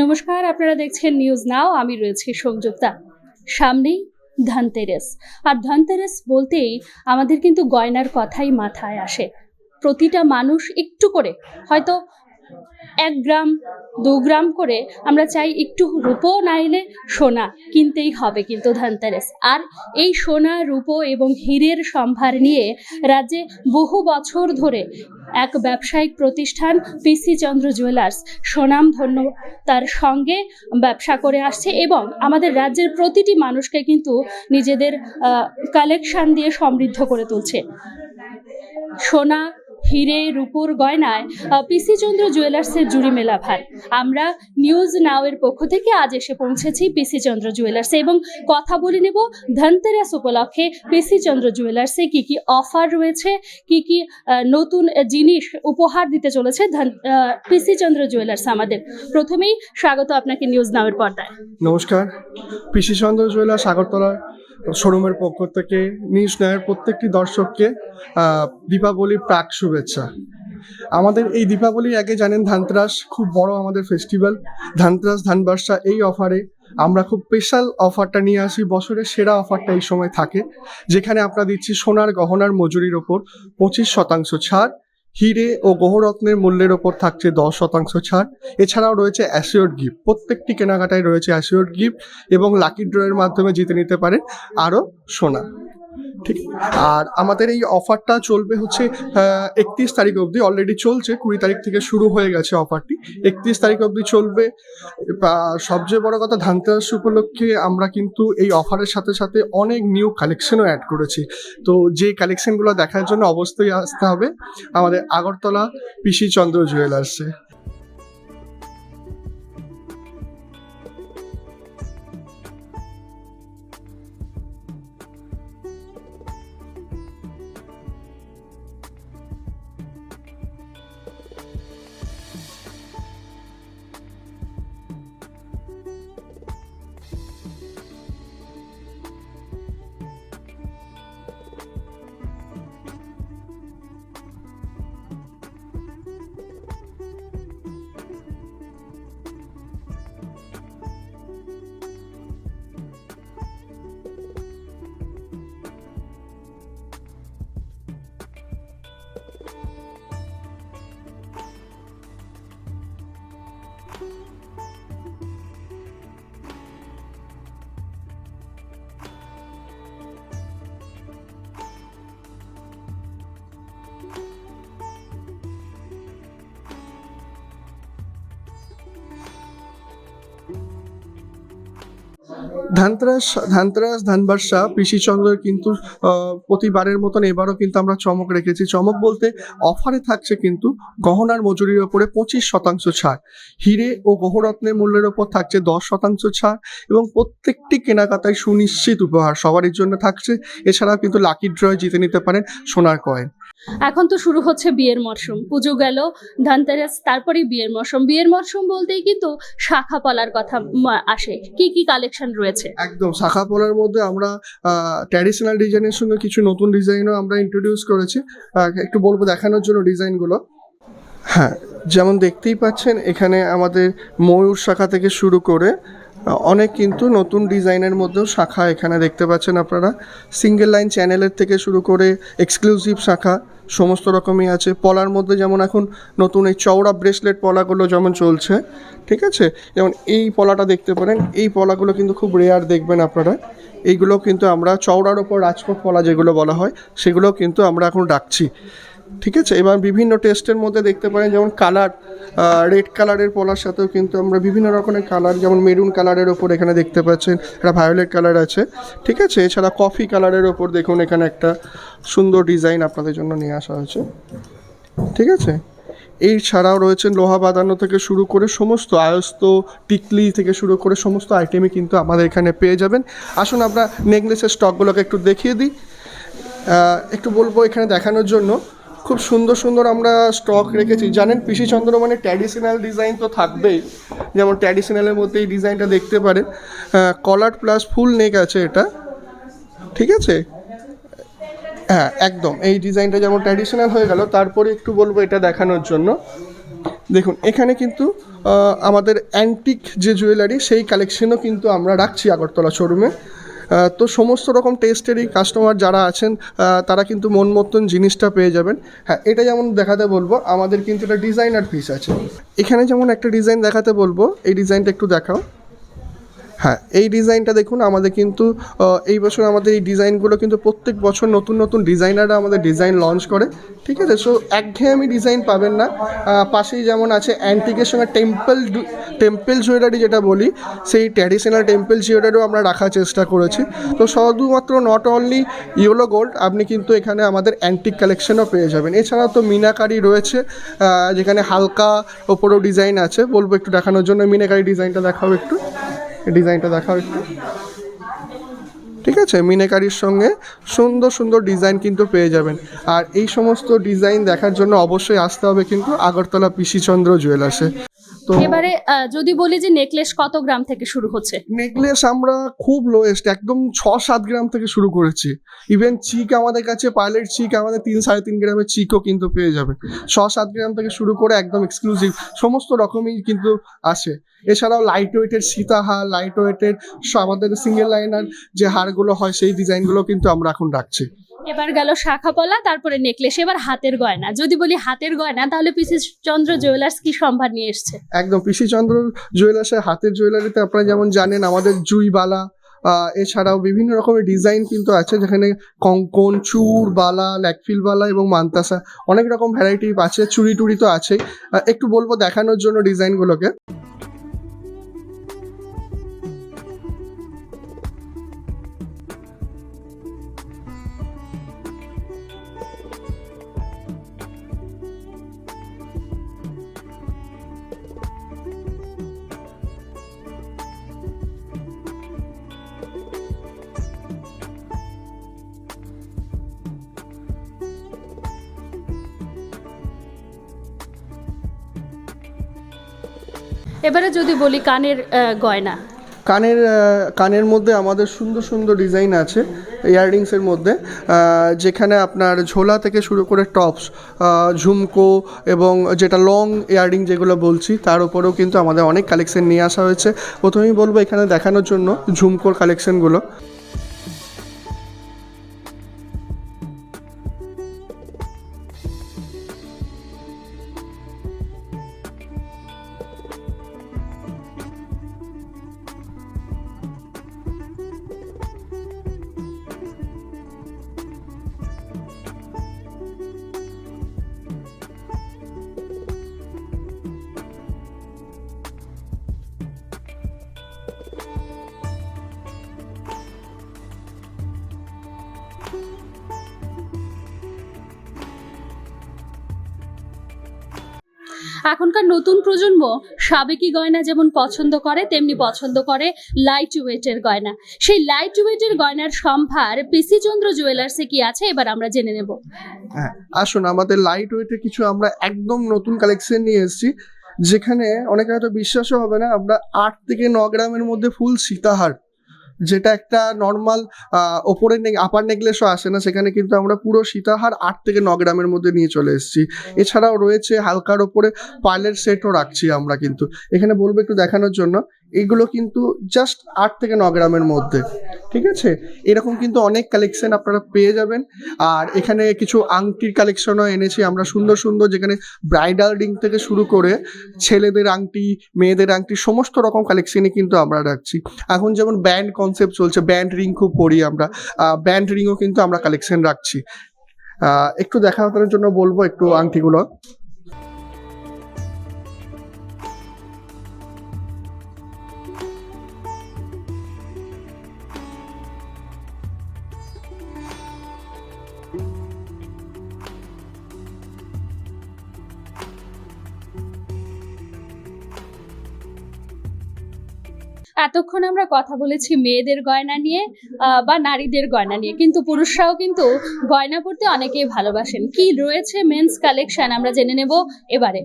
নমস্কার, আপনারা দেখছেন নিউজ নাও। আমি রয়েছি সংযুক্তা। সামনেই ধনতেরাস, আর ধনতেরাস বলতেই আমাদের কিন্তু গয়নার কথাই মাথায় আসে। প্রতিটা মানুষ একটু করে, হয়তো 1 গ্রাম 2 গ্রাম করে আমরা চাই একটু রূপো না এলে সোনা কিনতেই হবে কিন্তু ধনতেরাস। আর এই সোনা, রূপো এবং হীরের সম্ভার নিয়ে রাজ্যে বহু বছর ধরে এক ব্যবসায়িক প্রতিষ্ঠান পিসি চন্দ্র জুয়েলার্স সুনামধন্য তার সঙ্গে ব্যবসা করে আসছে এবং আমাদের রাজ্যের প্রতিটি মানুষকে কিন্তু নিজেদের কালেকশন দিয়ে সমৃদ্ধ করে তুলছে। সোনা, হিরে, রূপোর গয়নায় পিসি চন্দ্র জুয়েলার্সের জুড়ি মেলা ভার। আমরা নিউজ নাও এর পক্ষ থেকে আজ এসে পৌঁছেছি পিসি চন্দ্র জুয়েলার্সে এবং কথা বলে নেব ধনতেরাস উপলক্ষে পিসি চন্দ্র জুয়েলার্সে কি কি অফার রয়েছে, কি কি নতুন জিনিস উপহার দিতে চলেছে পিসি চন্দ্র জুয়েলার্স আমাদের। প্রথমেই স্বাগত আপনাকে নিউজ নাও এর পর্দায়। নমস্কার, পিসি চন্দ্র জুয়েলার্স আগরতলার শোরুমের পক্ষ থেকে নিউজ নাওয়ের প্রত্যেকটি দর্শককে দীপাবলির প্রাক শুভেচ্ছা। আমাদের এই দীপাবলির আগে জানেন ধনতেরাস খুব বড় আমাদের ফেস্টিভ্যাল। ধনতেরাস ধনবর্ষা এই অফারে আমরা খুব স্পেশাল অফারটা নিয়ে আসি। বছরের সেরা অফারটা এই সময় থাকে, যেখানে আমরা দিচ্ছি সোনার গহনার মজুরির ওপর 25% ছাড়, হিরে ও গ্রহরত্নের মূল্যের ওপর থাকছে 10% ছাড়। এছাড়াও রয়েছে অ্যাসিওর্ড গিফট, প্রত্যেকটি কেনাকাটায় রয়েছে অ্যাসিওর্ড গিফট এবং লাকি ড্রয়ের মাধ্যমে জিতে নিতে পারেন আরও সোনা। ঠিক, আর আমাদের এই অফারটা চলবে হচ্ছে 31 তারিখ অবধি। অলরেডি চলছে, 20 তারিখ থেকে শুরু হয়ে গেছে অফারটি, 31 তারিখ অবধি চলবে। সবচেয়ে বড় কথা, ধনতেরাস উপলক্ষে আমরা কিন্তু এই অফারের সাথে সাথে অনেক নিউ কালেকশনও অ্যাড করেছি। তো যে কালেকশনগুলো দেখার জন্য অবশ্যই আসতে হবে আমাদের আগরতলা পিসি চন্দ্র জুয়েলার্সে। ধনতেরাস ধনবর্ষা পিসি চন্দ্রের কিন্তু প্রতিবারের মতন এবারও কিন্তু আমরা চমক রেখেছি। চমক বলতে অফারে থাকছে কিন্তু গহনার মজুরির ওপরে 25% ছাড়, হিরে ও গ্রহরত্নের মূল্যের ওপর থাকছে 10% ছাড় এবং প্রত্যেকটি কেনাকাটায় সুনিশ্চিত উপহার সবারই জন্য থাকছে। এছাড়াও কিন্তু লাকি ড্রয়ে জিতে নিতে পারেন সোনার কয়েন। এখন তো শুরু হচ্ছে বিয়ের মরশুম, পুজো গেল, ধনতেরাস, তারপরে বিয়ের মরশুম। বিয়ের মরশুম বলতেই কিন্তু শাখা পলার কথা আসে। কি কি কালেকশন রয়েছে? একদম, শাখা পলার মধ্যে আমরা ট্র্যাডিশনাল ডিজাইনের সঙ্গে কিছু নতুন ডিজাইনও আমরা ইন্ট্রোডিউস করেছি। একটু বলবো দেখানোর জন্য ডিজাইনগুলো। হ্যাঁ, যেমন দেখতেই পাচ্ছেন এখানে আমাদের ময়ূর শাখা থেকে শুরু করে অনেক কিন্তু নতুন ডিজাইনের মধ্যেও শাখা এখানে দেখতে পাচ্ছেন আপনারা। সিঙ্গেল লাইন চ্যানেলের থেকে শুরু করে এক্সক্লুসিভ শাখা সমস্ত রকমই আছে। পলার মধ্যে যেমন এখন নতুন এই চওড়া ব্রেসলেট পলাগুলো যেমন চলছে, ঠিক আছে, যেমন এই পলাটা দেখতে পারেন। এই পলাগুলো কিন্তু খুব রেয়ার দেখবেন আপনারা। এইগুলো কিন্তু আমরা চওড়ার ওপর রাজকোট পলা যেগুলো বলা হয় সেগুলো কিন্তু আমরা এখন রাখছি, ঠিক আছে। এবার বিভিন্ন টেস্টের মধ্যে দেখতে পারেন, যেমন কালার, রেড কালারের পলার সাথেও কিন্তু আমরা বিভিন্ন রকমের কালার, যেমন মেরুন কালারের ওপর এখানে দেখতে পাচ্ছেন একটা ভায়োলেট কালার আছে, ঠিক আছে। এছাড়া কফি কালারের ওপর দেখুন এখানে একটা সুন্দর ডিজাইন আপনাদের জন্য নিয়ে আসা হয়েছে, ঠিক আছে। এই ছাড়াও রয়েছেন লোহা বাঁধানো থেকে শুরু করে সমস্ত আয়স্ত, টিকলি থেকে শুরু করে সমস্ত আইটেমই কিন্তু আমাদের এখানে পেয়ে যাবেন। আসুন আমরা নেকলেসের স্টকগুলোকে একটু দেখিয়ে দিই। একটু বলবো এখানে দেখানোর জন্য খুব সুন্দর সুন্দর আমরা স্টক রেখেছি। জানেন পিসি চন্দ্র মানে ট্র্যাডিশনাল ডিজাইন তো থাকবেই, যেমন ট্র্যাডিশনালের মধ্যে এই ডিজাইনটা দেখতে পারেন। কলার প্লাস ফুল নেক আছে এটা, ঠিক আছে। হ্যাঁ একদম, এই ডিজাইনটা যেমন ট্র্যাডিশনাল হয়ে গেল। তারপরে একটু বলবো এটা দেখানোর জন্য, দেখুন এখানে কিন্তু আমাদের অ্যান্টিক যে জুয়েলারি সেই কালেকশনও কিন্তু আমরা রাখছি আগরতলা শোরুমে। তো সমস্ত রকম টেস্টেরই কাস্টমার যারা আছেন তারা কিন্তু মন মতন জিনিসটা পেয়ে যাবেন। হ্যাঁ, এটা যেমন দেখাতে বলবো, আমাদের কিন্তু একটা ডিজাইনার পিস আছে। এখানে যেমন একটা ডিজাইন দেখাতে বলবো, এই ডিজাইনটা একটু দেখাও। হ্যাঁ, এই ডিজাইনটা দেখুন, আমাদের কিন্তু এই বছর আমাদের এই ডিজাইনগুলো কিন্তু প্রত্যেক বছর নতুন নতুন ডিজাইনাররা আমাদের ডিজাইন লঞ্চ করে, ঠিক আছে? সো একঘেয়েমি ডিজাইন পাবেন না। পাশেই যেমন আছে অ্যান্টিকের সঙ্গে টেম্পল জুয়েলারি যেটা বলি, সেই ট্র্যাডিশনাল টেম্পল জুয়েলারিও আমরা রাখার চেষ্টা করেছি। তো শুধুমাত্র নট অনলি ইয়েলো গোল্ড, আপনি কিন্তু এখানে আমাদের অ্যান্টিক কালেকশনও পেয়ে যাবেন। এছাড়াও তো মিনাকারি রয়েছে, যেখানে হালকা ওপরেও ডিজাইন আছে। বলবো একটু দেখানোর জন্য, মিনাকারি ডিজাইনটা দেখাও একটু, ডিজাইনটা দেখাও একটু, ঠিক আছে? মিনাকারির সঙ্গে সুন্দর সুন্দর ডিজাইন কিন্তু পেয়ে যাবেন। আর এই সমস্ত ডিজাইন দেখার জন্য অবশ্যই আসতে হবে কিন্তু আগরতলা পিসিচন্দ্র জুয়েলার্সে। তো এবারে যদি বলি যে নেকলেস কত গ্রাম থেকে শুরু হচ্ছে? নেকলেস আমরা খুব লোয়েস্ট একদম 6-7 গ্রাম থেকে শুরু করেছি। ইভেন চিক আমাদের কাছে, পাইলেট চিক আমাদের 3-3.5 গ্রামের চিকও কিন্তু পেয়ে যাবে। 6-7 গ্রাম থেকে শুরু করে একদম এক্সক্লুসিভ সমস্ত রকমই কিন্তু আসে। এছাড়াও লাইট ওয়েটের সীতাহার, লাইট ওয়েটের আমাদের সিঙ্গেল লাইনার যে হারগুলো হয় সেই ডিজাইনগুলো কিন্তু আমরা এখন রাখছি। এবার গেল শাখা পলা, তারপরে নেকলেস, এবার হাতের গয়না। যদি বলি হাতের গয়না, তাহলে পিসি চন্দ্র জুয়েলার্স কি সম্ভার নিয়ে এসছে? একদম পিসিচন্দ্র জুয়েলার্সের হাতের জুয়েলারিতে আপনারা যেমন জানেন আমাদের জুইবালা, এছাড়াও বিভিন্ন রকমের ডিজাইন কিন্তু আছে, যেখানে কঙ্কন, চূড়, বালা, ল্যাকফিল বালা এবং মান্তাসা অনেক রকম ভ্যারাইটি আছে। চুড়ি টুড়ি তো আছেই। একটু বলবো দেখানোর জন্য ডিজাইনগুলোকে। এবারে যদি বলি কানের গয়না। কানের মধ্যে আমাদের সুন্দর সুন্দর ডিজাইন আছে ইয়াররিংসের মধ্যে, যেখানে আপনার ঝোলা থেকে শুরু করে টপস, ঝুমকো এবং যেটা লং ইয়াররিং যেগুলো বলছি, তার উপরেও কিন্তু আমাদের অনেক কালেকশন নিয়ে আসা হয়েছে। প্রথমেই বলবো এখানে দেখানোর জন্য ঝুমকোর কালেকশনগুলো। এখনকার নতুন প্রজন্ম সাবেকি গয়না যেমন পছন্দ করে, তেমনি পছন্দ করে লাইট ওয়েটের গয়না। সেই লাইট ওয়েটের গয়নার সম্ভার পিসি চন্দ্র জুয়েলার্সে কি আছে, এবার আমরা জেনে নেব। হ্যাঁ, আসুন, আমাদের লাইট ওয়েটের কিছু আমরা একদম নতুন কালেকশন নিয়ে এসেছি, যেখানে অনেকে হয়তো বিশ্বাসও হবে না, আমরা 8 থেকে 9 গ্রামের মধ্যে ফুল সীতাহার, যেটা একটা নর্মাল ওপরের আপার নেকলেসও আসে না, সেখানে কিন্তু আমরা পুরো সীতাহার 8 থেকে 9 গ্রামের মধ্যে নিয়ে চলে এসেছি। এছাড়াও রয়েছে হালকার ওপরে পার্লের সেটও রাখছি আমরা কিন্তু। এখানে বলবো একটু দেখানোর জন্য, এগুলো কিন্তু জাস্ট 8 থেকে 9 গ্রামের মধ্যে, ঠিক আছে? এরকম কিন্তু অনেক কালেকশন আপনারা পেয়ে যাবেন। আর এখানে কিছু আংটির কালেকশনও এনেছি আমরা সুন্দর সুন্দর, যেখানে ব্রাইডাল রিং থেকে শুরু করে ছেলেদের আংটি, মেয়েদের আংটি, সমস্ত রকম কালেকশনই কিন্তু আমরা রাখছি। এখন যেমন ব্যান্ড কনসেপ্ট চলছে, ব্যান্ড রিং খুব পরি আমরা, ব্যান্ড রিংও কিন্তু আমরা কালেকশন রাখছি। একটু দেখানোর জন্য বলবো একটু আংটিগুলো। এতক্ষণ আমরা কথা বলেছি মেয়েদের গয়না নিয়ে বা নারীদের গয়না নিয়ে, কিন্তু পুরুষরাও কিন্তু গয়না পরতে অনেকেই ভালোবাসেন। কি রয়েছে মেন্স কালেকশন আমরা জেনে নেব এবারে।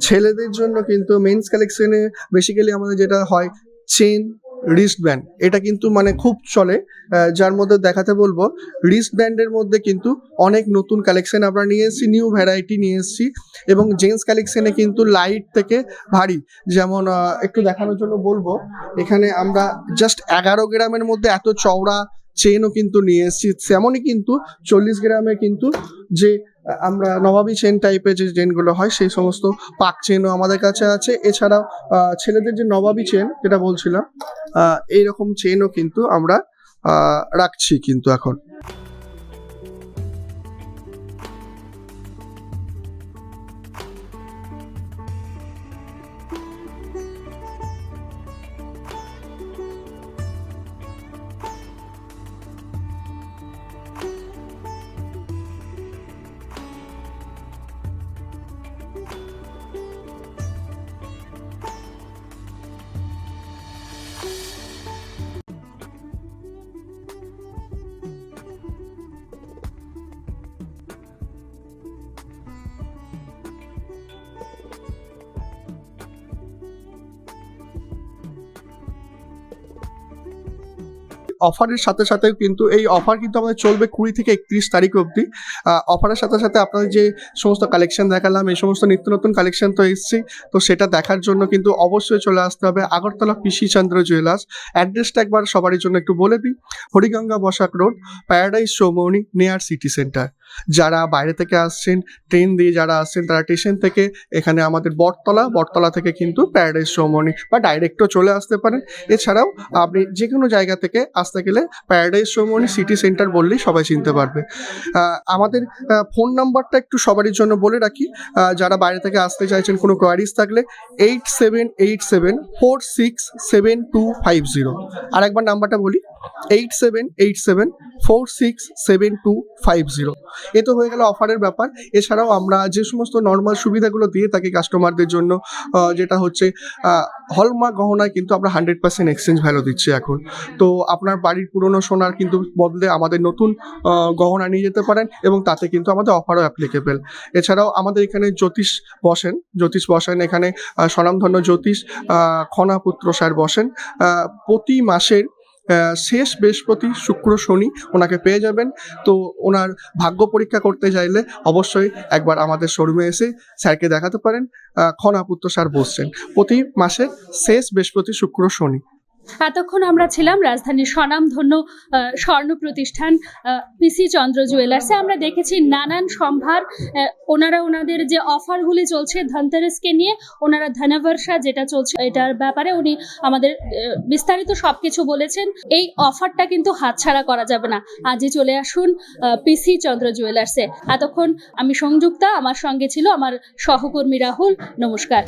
ছেলেদের জন্য কিন্তু মেন্স কালেকশনে বেসিক্যালি আমাদের যেটা হয় চেন, রিস্ট ব্যান্ড, এটা কিন্তু মানে খুব চলে, যার মধ্যে দেখাতে বলবো রিস্ট ব্যান্ডের মধ্যে কিন্তু অনেক নতুন কালেকশন আমরা নিয়ে এসেছি, নিউ ভ্যারাইটি নিয়ে এসেছি। এবং জেন্টস কালেকশনে কিন্তু লাইট থেকে ভারী, যেমন একটু দেখানোর জন্য বলবো, এখানে আমরা জাস্ট 11 গ্রামের মধ্যে এত চওড়া চেনও কিন্তু নিয়ে এসেছি। তেমনই কিন্তু 40 গ্রামে কিন্তু যে আমরা নবাবী চেন টাইপের যে চেনগুলো হয় সেই সমস্ত পাক চেনও আমাদের কাছে আছে। এছাড়াও ছেলেদের যে নবাবী চেন যেটা বলছিলাম, এইরকম চেনও কিন্তু আমরা রাখছি কিন্তু এখন। অফারের সাথে সাথেও কিন্তু এই অফার কিন্তু আমাদের চলবে 20 থেকে 31 তারিখ অবধি। অফারের সাথে সাথে আপনাদের যে সমস্ত কালেকশন দেখালাম, এই সমস্ত নিত্য নতুন কালেকশন তো এসেছি, তো সেটা দেখার জন্য কিন্তু অবশ্যই চলে আসতে হবে আগরতলা পিসি চন্দ্র জুয়েলার্স। অ্যাড্রেসটা একবার সবারই জন্য একটু বলে দিই, Hariganga Basak road, paradise Chaumoni, near city centre. যারা বাইরে থেকে আসছেন, ট্রেন দিয়ে যারা আসছেন, তারা স্টেশন থেকে এখানে আমাদের বটতলা থেকে কিন্তু প্যারাডাইস চৌমনি বা ডাইরেক্টও চলে আসতে পারেন। এছাড়াও আপনি যে কোনো জায়গা থেকে আসতে গেলে প্যারাডাইস চৌমনি সিটি সেন্টার বললেই সবাই চিনতে পারবে। আমাদের ফোন নাম্বারটা একটু সবারই জন্য বলে রাখি, যারা বাইরে থেকে আসতে চাইছেন, কোনো কোয়ারিজ থাকলে 8787467250। আর একবার নাম্বারটা বলি, 8787467250। এ তো হয়ে গেল অফারের ব্যাপার। এছাড়াও আমরা যে সমস্ত নর্মাল সুবিধাগুলো দিয়ে থাকি কাস্টমারদের জন্য, যেটা হচ্ছে হলমার্ক গহনায় কিন্তু আমরা 100% এক্সচেঞ্জ ভ্যালু দিচ্ছি এখন। তো আপনার বাড়ির পুরনো সোনার কিন্তু বদলে আমাদের নতুন গহনা নিয়ে যেতে পারেন, এবং তাতে কিন্তু আমাদের অফারও অ্যাপ্লিকেবল। এছাড়াও আমাদের এখানে জ্যোতিষ বসেন এখানে স্বনামধন্য জ্যোতিষ খনাপুত্র স্যার বসেন। প্রতি মাসের শেষ বৃহস্পতি, শুক্র, শনি ওনাকে পেয়ে যাবেন। তো ওনার ভাগ্য পরীক্ষা করতে চাইলে অবশ্যই একবার আমাদের শোরুমে এসে স্যারকে দেখাতে পারেন। খনাপুত্র স্যার বসছেন প্রতি মাসের শেষ বৃহস্পতি, শুক্র, শনি। এতক্ষণ আমরা ছিলাম রাজধানীর স্বনামধন্য স্বর্ণ প্রতিষ্ঠান পিসি চন্দ্র জুয়েলার্সে। আমরা দেখেছি নানান সম্ভার, ওনাদের যে অফারগুলি চলছে ধনতেরাসকে নিয়ে, ওনারা ধনবর্ষা যেটা চলছে এটার ব্যাপারে উনি আমাদের বিস্তারিত সবকিছু বলেছেন। এই অফারটা কিন্তু হাতছাড়া করা যাবে না, আজই চলে আসুন পিসি চন্দ্র জুয়েলার্সে। এতক্ষণ আমি সংযুক্তা, আমার সঙ্গে ছিল আমার সহকর্মী রাহুল। নমস্কার।